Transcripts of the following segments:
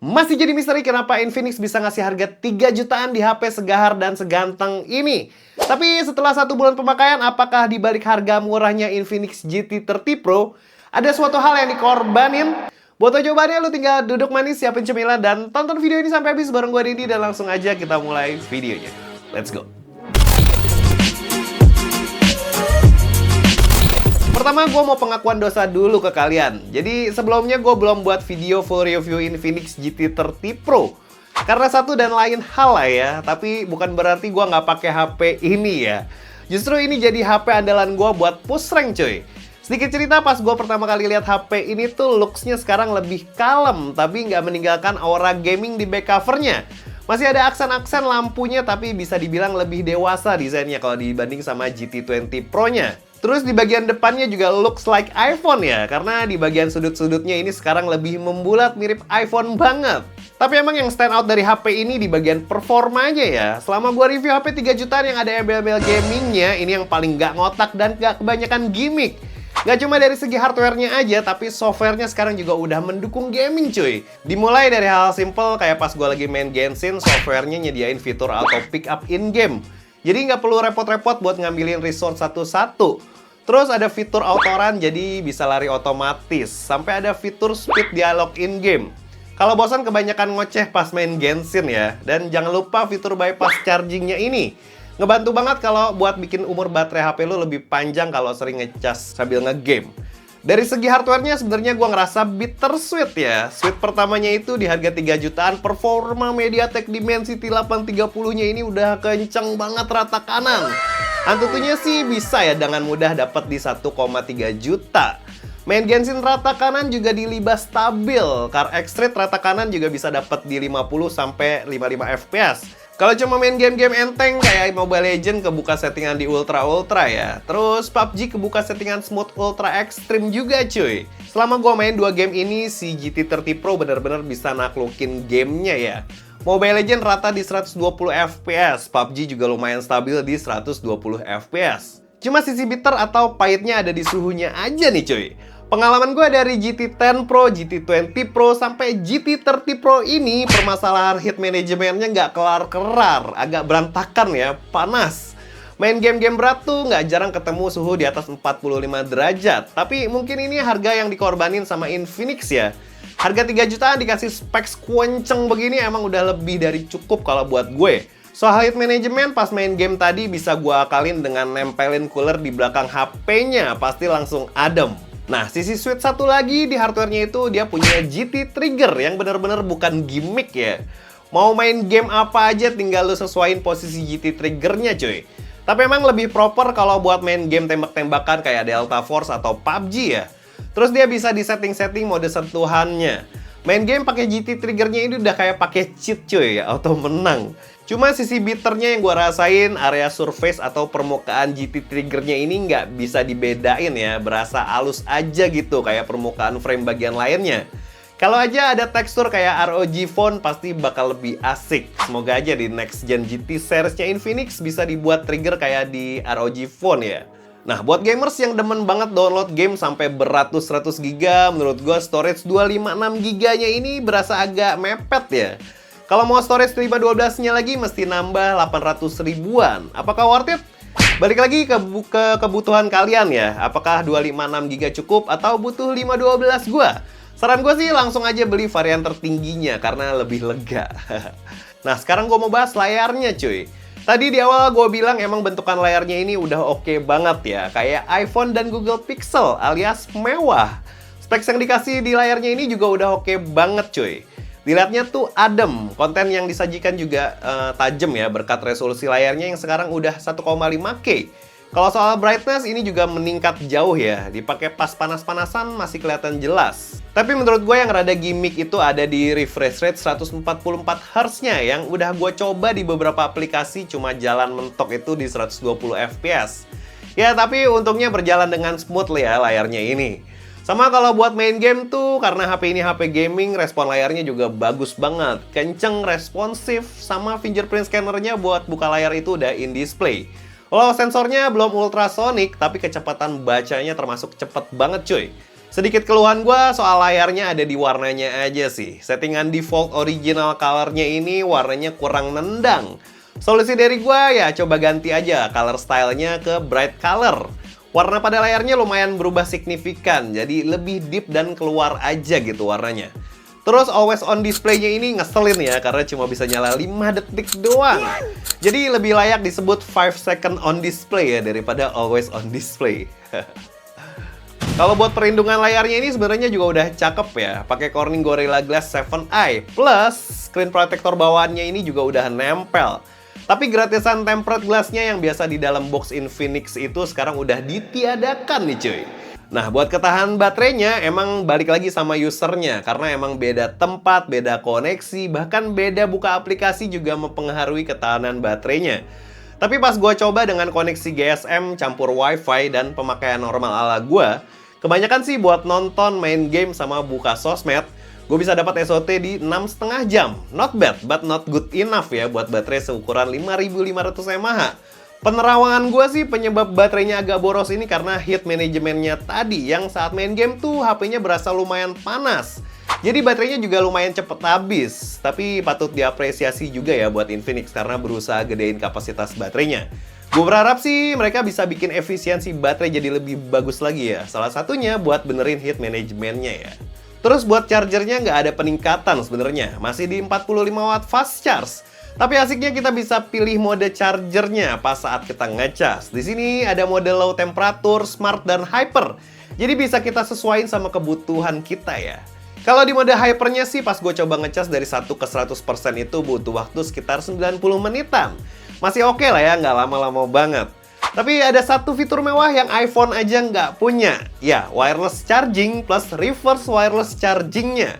Masih jadi misteri kenapa Infinix bisa ngasih harga 3 jutaan di HP segahar dan seganteng ini. Tapi setelah 1 bulan pemakaian, apakah di balik harga murahnya Infinix GT30 Pro ada suatu hal yang dikorbanin? Buat tahu jawabannya, lu tinggal duduk manis, siapin cemilan, dan tonton video ini sampai habis bareng gue Didi. Dan langsung aja kita mulai videonya. Let's go! Pertama, gue mau pengakuan dosa dulu ke kalian. Jadi sebelumnya gue belum buat video full review Infinix GT30 Pro. Karena satu dan lain hal lah ya. Tapi bukan berarti gue nggak pakai HP ini ya. Justru ini jadi HP andalan gue buat push rank cuy. Sedikit cerita, pas gue pertama kali lihat HP ini tuh looks-nya sekarang lebih kalem. Tapi nggak meninggalkan aura gaming di back covernya. Masih ada aksen-aksen lampunya, tapi bisa dibilang lebih dewasa desainnya kalau dibanding sama GT20 Pro-nya. Terus di bagian depannya juga looks like iPhone ya, karena di bagian sudut-sudutnya ini sekarang lebih membulat mirip iPhone banget. Tapi emang yang stand out dari HP ini di bagian performanya ya. Selama gua review HP 3 jutaan yang ada embel-embel gamingnya, ini yang paling nggak ngotak dan nggak kebanyakan gimmick. Gak cuma dari segi hardware-nya aja, tapi software-nya sekarang juga udah mendukung gaming cuy. Dimulai dari hal simple kayak pas gua lagi main Genshin, software-nya nyediain fitur auto pick up in-game. Jadi nggak perlu repot-repot buat ngambilin resource satu-satu. Terus ada fitur auto run, jadi bisa lari otomatis. Sampai ada fitur speed dialog in-game. Kalau bosan kebanyakan ngoceh pas main Genshin ya. Dan jangan lupa fitur bypass charging-nya ini. Ngebantu banget kalau buat bikin umur baterai HP lu lebih panjang kalau sering ngecas sambil ngegame. Dari segi hardware-nya sebenarnya gua ngerasa bittersweet ya. Sweet pertamanya itu di harga 3 jutaan, performa MediaTek Dimensity 830-nya ini udah kenceng banget rata kanan. Antutunya sih bisa ya dengan mudah dapat di 1,3 juta. Main Genshin rata kanan juga di libas stabil. Car X-Rate rata kanan juga bisa dapat di 50 sampai 55 fps. Kalau cuma main game-game enteng kayak Mobile Legends kebuka settingan di ultra ya. Terus PUBG kebuka settingan smooth ultra extreme juga cuy. Selama gua main 2 game ini, si GT30 Pro bener-bener bisa naklukin gamenya ya. Mobile Legends rata di 120 fps, PUBG juga lumayan stabil di 120 fps. Cuma sisi bitter atau pahitnya ada di suhunya aja nih cuy. Pengalaman gue dari GT10 Pro, GT20 Pro, sampai GT30 Pro ini, permasalahan heat manajemennya nggak kelar-kelar, agak berantakan ya, panas. Main game-game berat tuh nggak jarang ketemu suhu di atas 45 derajat. Tapi mungkin ini harga yang dikorbanin sama Infinix ya. Harga 3 jutaan dikasih specs kenceng begini emang udah lebih dari cukup kalau buat gue. Soal heat management pas main game tadi bisa gue akalin dengan nempelin cooler di belakang HP-nya, pasti langsung adem. Nah, sisi sweet satu lagi di hardware-nya itu dia punya GT Trigger yang bener-bener bukan gimmick ya. Mau main game apa aja tinggal lu sesuaiin posisi GT Trigger-nya cuy. Tapi emang lebih proper kalau buat main game tembak-tembakan kayak Delta Force atau PUBG ya. Terus dia bisa di setting-setting mode sentuhannya. Main game pakai GT Trigger-nya ini udah kayak pakai cheat cuy, auto menang. Cuma sisi bitternya yang gua rasain, area surface atau permukaan GT Trigger-nya ini nggak bisa dibedain ya, berasa halus aja gitu kayak permukaan frame bagian lainnya. Kalau aja ada tekstur kayak ROG Phone pasti bakal lebih asik. Semoga aja di next gen GT series-nya Infinix bisa dibuat trigger kayak di ROG Phone ya. Nah, buat gamers yang demen banget download game sampai beratus-ratus giga, menurut gua storage 256 giganya ini berasa agak mepet ya. Kalau mau storage 512-nya lagi mesti nambah 800 ribuan. Apakah worth it? Balik lagi ke kebutuhan kalian ya. Apakah 256 GB cukup atau butuh 512 gua? Saran gue sih langsung aja beli varian tertingginya karena lebih lega. Nah, sekarang gue mau bahas layarnya cuy. Tadi di awal gue bilang emang bentukan layarnya ini udah oke banget ya. Kayak iPhone dan Google Pixel alias mewah. Specs yang dikasih di layarnya ini juga udah oke banget cuy. Dilihatnya tuh adem, konten yang disajikan juga tajam ya berkat resolusi layarnya yang sekarang udah 1,5K. Kalau soal brightness ini juga meningkat jauh ya, dipakai pas panas-panasan masih kelihatan jelas. Tapi menurut gue yang rada gimmick itu ada di refresh rate 144 Hz-nya yang udah gue coba di beberapa aplikasi cuma jalan mentok itu di 120 fps. Ya tapi untungnya berjalan dengan smooth ya layarnya ini. Sama kalau buat main game tuh, karena HP ini HP gaming, respon layarnya juga bagus banget. Kenceng, responsif, sama fingerprint scannernya buat buka layar itu udah in-display. Walau sensornya belum ultrasonic, tapi kecepatan bacanya termasuk cepet banget cuy. Sedikit keluhan gue soal layarnya ada di warnanya aja sih. Settingan default original colornya ini warnanya kurang nendang. Solusi dari gue ya coba ganti aja color stylenya ke bright color. Warna pada layarnya lumayan berubah signifikan, jadi lebih deep dan keluar aja gitu warnanya. Terus always on display-nya ini ngeselin ya, karena cuma bisa nyala 5 detik doang. Jadi lebih layak disebut 5 second on display ya, daripada always on display. Kalau buat perlindungan layarnya ini sebenarnya juga udah cakep ya. Pakai Corning Gorilla Glass 7i. Plus, screen protector bawaannya ini juga udah nempel. Tapi gratisan tempered glassnya yang biasa di dalam box Infinix itu sekarang udah ditiadakan nih cuy. Nah, buat ketahanan baterainya emang balik lagi sama usernya. Karena emang beda tempat, beda koneksi, bahkan beda buka aplikasi juga mempengaruhi ketahanan baterainya. Tapi pas gue coba dengan koneksi GSM campur WiFi dan pemakaian normal ala gue, kebanyakan sih buat nonton, main game, sama buka sosmed, gue bisa dapat SOT di 6,5 jam. Not bad, but not good enough ya buat baterai seukuran 5500 mAh. Penerawangan gue sih penyebab baterainya agak boros ini karena heat manajemennya tadi, yang saat main game tuh HP-nya berasa lumayan panas. Jadi baterainya juga lumayan cepet habis. Tapi patut diapresiasi juga ya buat Infinix karena berusaha gedein kapasitas baterainya. Gue berharap sih mereka bisa bikin efisiensi baterai jadi lebih bagus lagi ya. Salah satunya buat benerin heat manajemennya ya. Terus buat chargernya nggak ada peningkatan sebenarnya, masih di 45 watt fast charge. Tapi asiknya kita bisa pilih mode chargernya pas saat kita ngecas. Di sini ada mode low temperature, smart, dan hyper. Jadi bisa kita sesuaiin sama kebutuhan kita ya. Kalau di mode hypernya sih pas gue coba ngecas dari 1 ke 100% itu butuh waktu sekitar 90 menitan. Masih oke lah ya, nggak lama-lama banget. Tapi ada satu fitur mewah yang iPhone aja nggak punya. Ya, wireless charging plus reverse wireless chargingnya.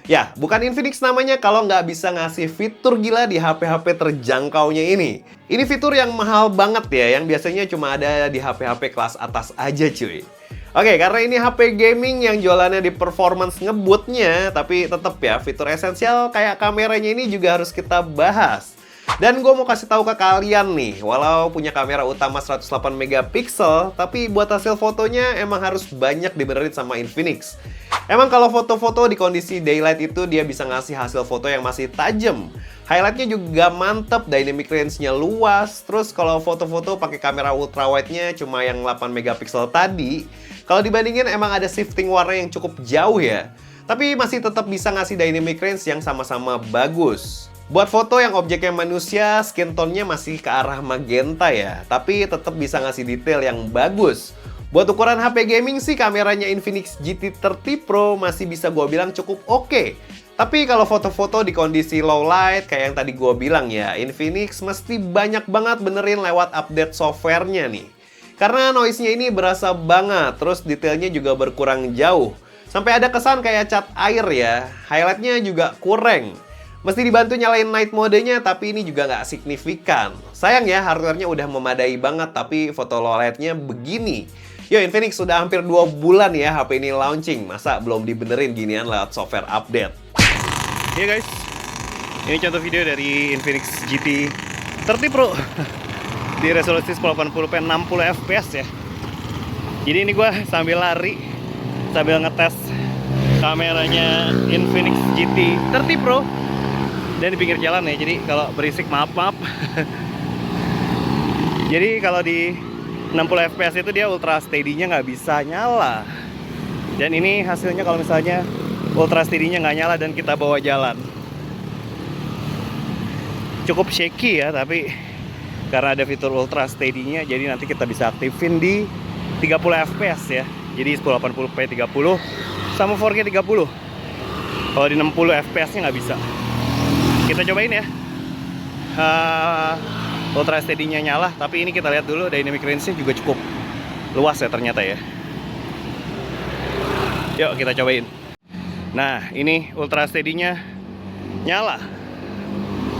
Ya, bukan Infinix namanya kalau nggak bisa ngasih fitur gila di HP-HP terjangkaunya ini. Ini fitur yang mahal banget ya, yang biasanya cuma ada di HP-HP kelas atas aja cuy. Oke, karena ini HP gaming yang jualannya di performance ngebutnya, tapi tetap ya, fitur esensial kayak kameranya ini juga harus kita bahas. Dan gue mau kasih tahu ke kalian nih, walau punya kamera utama 108 megapiksel, tapi buat hasil fotonya emang harus banyak dibenerin sama Infinix. Emang kalau foto-foto di kondisi daylight itu dia bisa ngasih hasil foto yang masih tajam. Highlightnya juga mantep, dynamic range-nya luas. Terus kalau foto-foto pakai kamera ultrawide-nya cuma yang 8 megapiksel tadi, kalau dibandingin emang ada shifting warna yang cukup jauh ya. Tapi masih tetap bisa ngasih dynamic range yang sama-sama bagus. Buat foto yang objeknya manusia, skin tone-nya masih ke arah magenta ya, tapi tetap bisa ngasih detail yang bagus. Buat ukuran HP gaming sih kameranya Infinix GT30 Pro masih bisa gue bilang cukup oke. Tapi kalau foto-foto di kondisi low light kayak yang tadi gue bilang ya, Infinix mesti banyak banget benerin lewat update softwarenya nih. Karena noise-nya ini berasa banget, terus detailnya juga berkurang jauh. Sampai ada kesan kayak cat air ya, highlight-nya juga kurang. Mesti dibantu nyalain night modenya, tapi ini juga nggak signifikan. Sayang ya, hardware-nya udah memadai banget, tapi foto low light-nya begini. Yo, Infinix sudah hampir 2 bulan ya HP ini launching. Masa belum dibenerin ginian lewat software update? Ya guys, ini contoh video dari Infinix GT30 Pro. Di resolusi 1080p 60 fps ya. Jadi ini gue sambil lari, sambil ngetes kameranya Infinix GT30 Pro. Dan di pinggir jalan ya, jadi kalau berisik maaf. Jadi kalau di 60 fps itu dia ultra steady-nya nggak bisa nyala. Dan ini hasilnya kalau misalnya ultra steady-nya nggak nyala dan kita bawa jalan. Cukup shaky ya, tapi karena ada fitur ultra steady-nya, jadi nanti kita bisa aktifin di 30 fps ya. Jadi 1080p 30 sama 4K 30. Kalau di 60 fps-nya nggak bisa. Kita cobain ya. Ultra steady-nya nyala, tapi ini kita lihat dulu dynamic range-nya juga cukup luas ya ternyata ya. Yuk kita cobain. Nah, ini ultra steady-nya nyala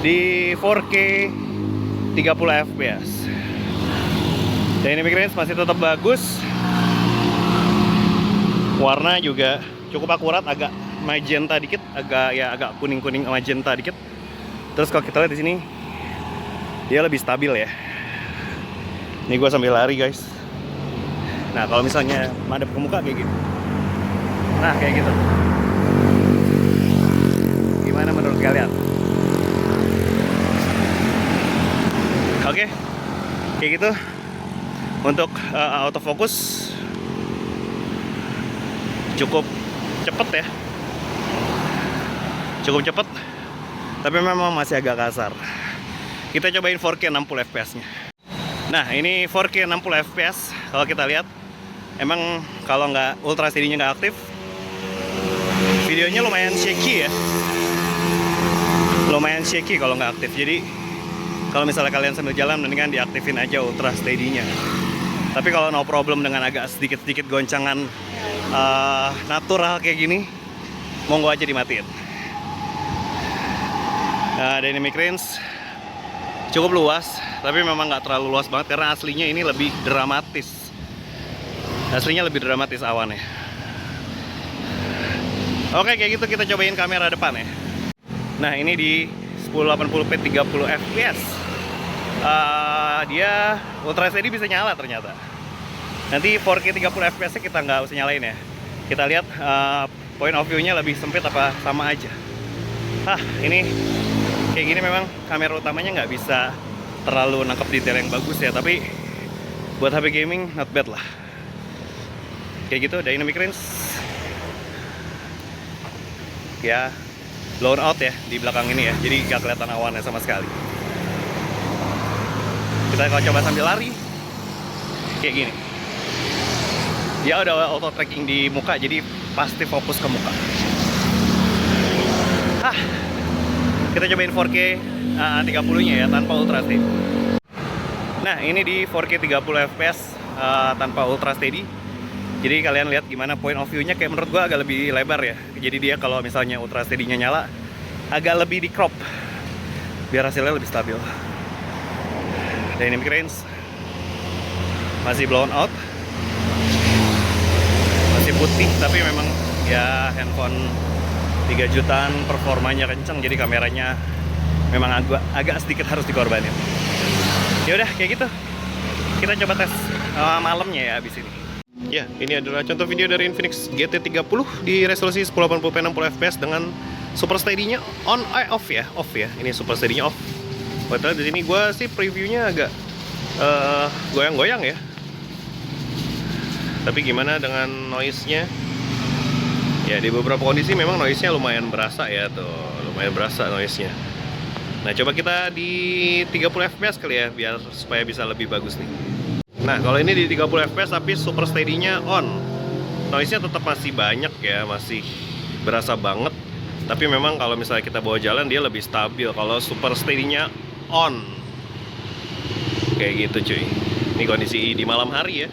di 4K 30 fps. Dynamic range masih tetap bagus. Warna juga cukup akurat, agak magenta dikit, agak kuning-kuning magenta dikit. Terus kalau kita lihat di sini, dia lebih stabil ya. Ini gue sambil lari guys. Nah kalau misalnya madep ke muka kayak gitu. Nah, kayak gitu. Gimana menurut kalian? Oke, kayak gitu. Untuk autofocus cukup cepet ya. Cukup cepet, tapi memang masih agak kasar. Kita cobain 4K 60 fps-nya. Nah, ini 4K 60 fps. Kalau kita lihat, emang kalau nggak Ultra HD-nya nggak aktif, videonya lumayan shaky ya. Lumayan shaky kalau nggak aktif. Jadi, kalau misalnya kalian sambil jalan, mendingan diaktifin aja Ultra HD-nya. Tapi kalau no problem dengan agak sedikit-sedikit goncangan natural kayak gini, monggo aja dimatiin. Dynamic range cukup luas, tapi memang nggak terlalu luas banget karena aslinya ini lebih dramatis. Aslinya lebih dramatis awannya. Oke, kayak gitu kita cobain kamera depan ya. Nah, ini di 1080p 30 fps. Dia Ultra HD bisa nyala ternyata. Nanti 4K 30 fps kita nggak usah nyalain ya. Kita lihat point of view-nya lebih sempit apa sama aja. Ini kayak gini memang kamera utamanya nggak bisa terlalu nangkep detail yang bagus ya, tapi buat HP gaming not bad lah. Kayak gitu, dynamic range ya blown out ya di belakang ini ya, jadi nggak kelihatan awannya sama sekali. Kita kalau coba sambil lari kayak gini, dia udah auto tracking di muka, jadi pasti fokus ke muka. Kita cobain 4K 30-nya ya, tanpa Ultra Steady. Nah, ini di 4K 30 fps tanpa Ultra Steady. Jadi kalian lihat gimana point of view-nya, kayak menurut gua agak lebih lebar ya. Jadi dia kalau misalnya Ultra Steady-nya nyala, agak lebih di crop biar hasilnya lebih stabil. Dynamic range masih blown out, masih putih, tapi memang ya handphone 3 jutaan, performanya kenceng, jadi kameranya memang agak sedikit harus dikorbanin. Ya udah kayak gitu. Kita coba tes malamnya ya abis ini. Ya, ini adalah contoh video dari Infinix GT30 di resolusi 1080p 60 fps dengan Super Steady-nya off ya. Ini Super Steady-nya off. Padahal di sini gue sih previewnya agak goyang-goyang ya. Tapi gimana dengan noise-nya? Ya, di beberapa kondisi memang noise-nya lumayan berasa ya tuh, lumayan berasa noise-nya. Nah, coba kita di 30 fps kali ya, biar supaya bisa lebih bagus nih. Nah, kalau ini di 30 fps tapi Super Steady-nya on. Noise-nya tetap masih banyak ya, masih berasa banget. Tapi memang kalau misalnya kita bawa jalan dia lebih stabil kalau Super Steady-nya on. Kayak gitu cuy. Ini kondisi di malam hari ya.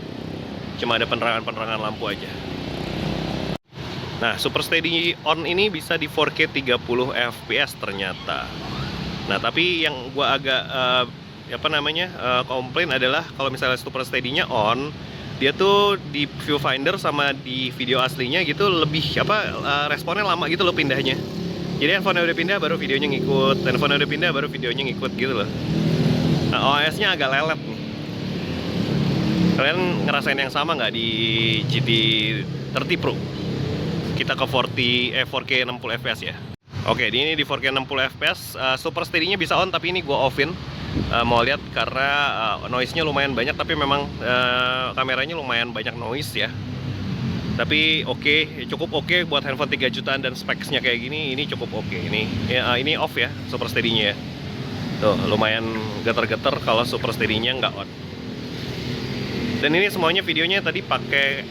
Cuma ada penerangan-penerangan lampu aja. Nah, Super Steady on ini bisa di 4K 30 fps ternyata. Nah, tapi yang gua agak komplain adalah kalau misalnya Super Steady-nya on, dia tuh di viewfinder sama di video aslinya gitu lebih responnya lama gitu loh pindahnya. Jadi handphone udah pindah baru videonya ngikut, handphone udah pindah baru videonya ngikut gitu loh. Nah, OS-nya agak lelet nih. Kalian ngerasain yang sama nggak di GT30 Pro? Kita ke 4K 60 fps ya. Oke, ini di 4K 60 fps Super Steady-nya bisa on, tapi ini gua offin. Mau lihat karena noise-nya lumayan banyak, tapi memang kameranya lumayan banyak noise ya. Tapi cukup oke buat handphone 3 jutaan dan specs-nya kayak gini, ini cukup oke. Ini off ya Super Steady-nya ya. Tuh, lumayan getar-getar kalau Super Steady-nya nggak on. Dan ini semuanya videonya tadi pakai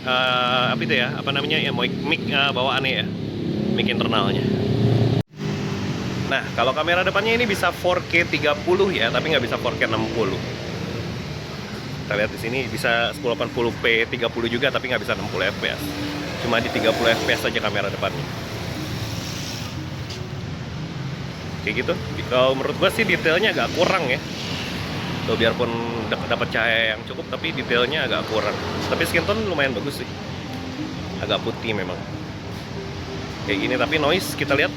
mic bawaannya ya, mic internalnya. Nah, kalau kamera depannya ini bisa 4K 30 ya, tapi nggak bisa 4K 60. Kita lihat di sini bisa 1080p 30 juga, tapi nggak bisa 60 fps. Cuma di 30 fps saja kamera depannya. Kayak gitu. Kalau menurut gua sih detailnya agak kurang ya. Tuh, biarpun dapat cahaya yang cukup, tapi detailnya agak kurang. Tapi skin tone lumayan bagus sih. Agak putih memang. Kayak gini, tapi noise kita lihat.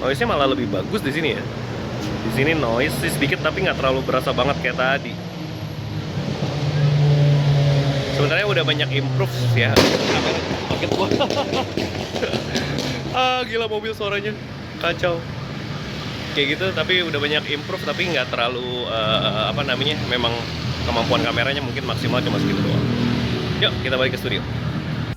Noise-nya malah lebih bagus di sini ya. Di sini noise sih sedikit, tapi nggak terlalu berasa banget kayak tadi. Sebenarnya udah banyak improve ya kaget gua. Gila mobil suaranya kacau. Kayak gitu, tapi udah banyak improve, tapi nggak terlalu apa namanya, memang kemampuan kameranya mungkin maksimal cuma segitu doang. Yuk, kita balik ke studio.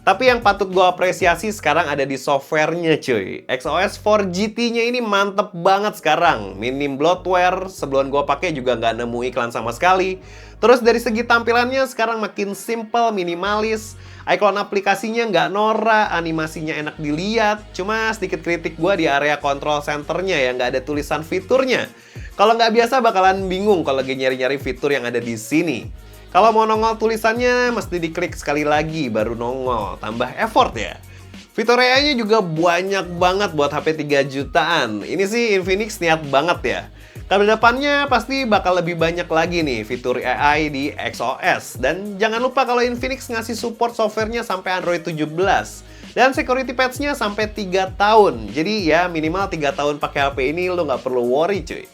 Tapi yang patut gue apresiasi sekarang ada di softwarenya cuy. XOS 4 GT-nya ini mantep banget sekarang. Minim bloatware, sebelum gue pakai juga nggak nemu iklan sama sekali. Terus dari segi tampilannya sekarang makin simple, minimalis. Icon aplikasinya nggak norak, animasinya enak dilihat. Cuma sedikit kritik gue di area control centernya ya, nggak ada tulisan fiturnya. Kalau nggak biasa bakalan bingung kalau lagi nyari-nyari fitur yang ada di sini. Kalau mau nongol tulisannya, mesti diklik sekali lagi baru nongol. Tambah effort ya. Fitur AI-nya juga banyak banget buat HP 3 jutaan. Ini sih Infinix niat banget ya. Ke depannya pasti bakal lebih banyak lagi nih fitur AI di XOS. Dan jangan lupa kalau Infinix ngasih support softwarenya sampai Android 17. Dan security patch-nya sampai 3 tahun. Jadi ya minimal 3 tahun pakai HP ini lo nggak perlu worry cuy.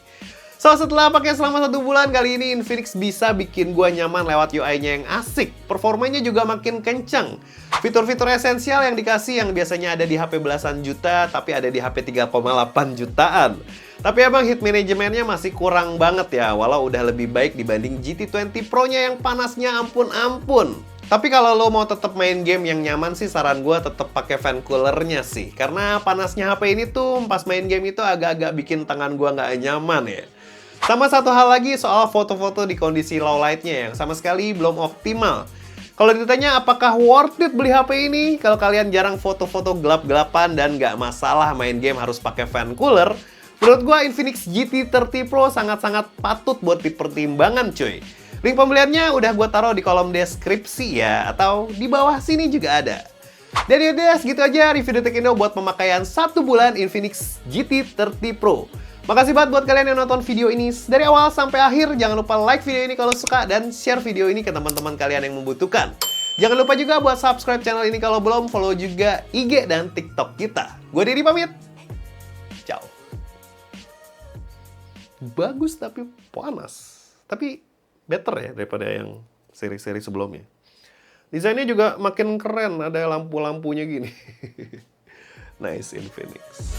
So, setelah pakai selama 1 bulan, kali ini Infinix bisa bikin gua nyaman lewat UI-nya yang asik. Performanya juga makin kencang. Fitur-fitur esensial yang dikasih yang biasanya ada di HP belasan juta, tapi ada di HP 3,8 jutaan. Tapi emang hit manajemennya masih kurang banget ya, walau udah lebih baik dibanding GT20 Pro-nya yang panasnya ampun-ampun. Tapi kalau lo mau tetap main game yang nyaman sih, saran gue tetap pakai fan coolernya sih. Karena panasnya HP ini tuh pas main game itu agak-agak bikin tangan gue nggak nyaman ya. Sama satu hal lagi soal foto-foto di kondisi low light-nya yang sama sekali belum optimal. Kalau ditanya apakah worth it beli HP ini, kalau kalian jarang foto-foto gelap-gelapan dan nggak masalah main game harus pakai fan cooler, menurut gua Infinix GT30 Pro sangat-sangat patut buat dipertimbangkan cuy. Link pembeliannya udah gua taruh di kolom deskripsi ya, atau di bawah sini juga ada. Dan yaudah segitu aja review Detik Indo buat pemakaian 1 bulan Infinix GT30 Pro. Makasih banget buat kalian yang nonton video ini dari awal sampai akhir. Jangan lupa like video ini kalau suka dan share video ini ke teman-teman kalian yang membutuhkan. Jangan lupa juga buat subscribe channel ini kalau belum, follow juga IG dan TikTok kita. Gue Didi pamit. Ciao. Bagus tapi panas. Tapi better ya daripada yang seri-seri sebelumnya. Desainnya juga makin keren, ada lampu-lampunya gini. Nice Infinix.